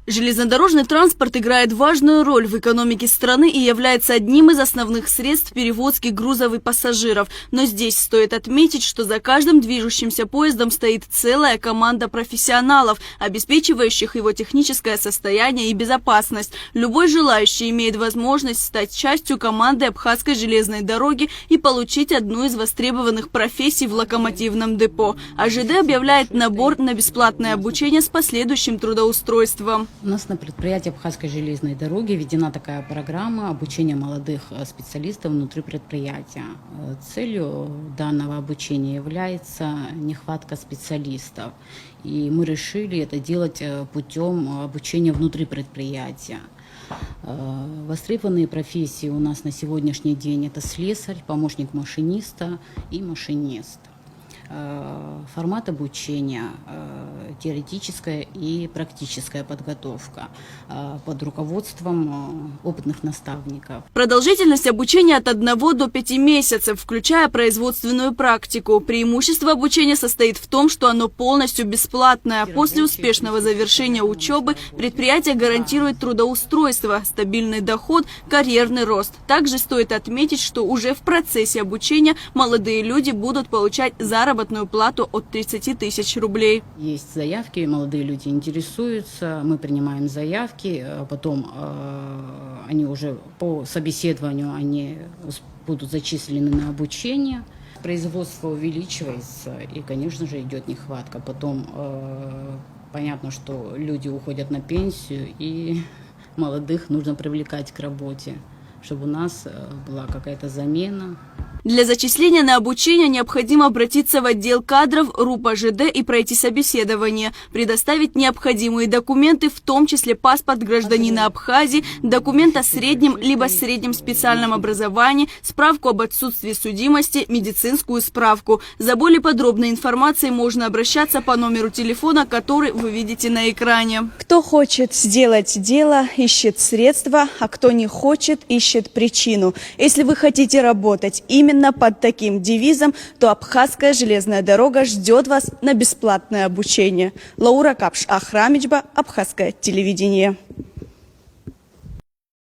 Железнодорожный транспорт играет важную роль в экономике страны и является одним из основных средств перевозки грузов и пассажиров. Но здесь стоит отметить, что за каждым движущимся поездом стоит целая команда профессионалов, обеспечивающих его техническое состояние и безопасность. Любой желающий имеет возможность стать частью команды Абхазской железной дороги и получить одну из востребованных профессий в локомотивном депо. АЖД объявляет набор на бесплатное обучение с последующим трудоустройством. У нас на предприятии Абхазской железной дороги введена такая программа обучения молодых специалистов внутри предприятия. Целью данного обучения является нехватка специалистов. И мы решили это делать путем обучения внутри предприятия. Востребованные профессии у нас на сегодняшний день это слесарь, помощник машиниста и машинист. Формат обучения – теоретическая и практическая подготовка под руководством опытных наставников. Продолжительность обучения от 1 до 5 месяцев, включая производственную практику. Преимущество обучения состоит в том, что оно полностью бесплатное. После успешного завершения учебы предприятие гарантирует трудоустройство, стабильный доход, карьерный рост. Также стоит отметить, что уже в процессе обучения молодые люди будут получать заработную плату от 30 тысяч рублей. Есть заявки, молодые люди интересуются, мы принимаем заявки, потом они уже по собеседованию будут зачислены на обучение. Производство увеличивается и, конечно же, идет нехватка. Потом понятно, что люди уходят на пенсию, и молодых нужно привлекать к работе, чтобы у нас была какая-то замена. Для зачисления на обучение необходимо обратиться в отдел кадров РУП АЖД и пройти собеседование, предоставить необходимые документы, в том числе паспорт гражданина Абхазии, документ о среднем либо среднем специальном образовании, справку об отсутствии судимости, медицинскую справку. За более подробной информацией можно обращаться по номеру телефона, который вы видите на экране. Кто хочет сделать дело, ищет средства, а кто не хочет, ищет причину. Если вы хотите работать именно под таким девизом, то Абхазская железная дорога ждет вас на бесплатное обучение. Лаура Капш, Ахрамичба, Абхазское телевидение.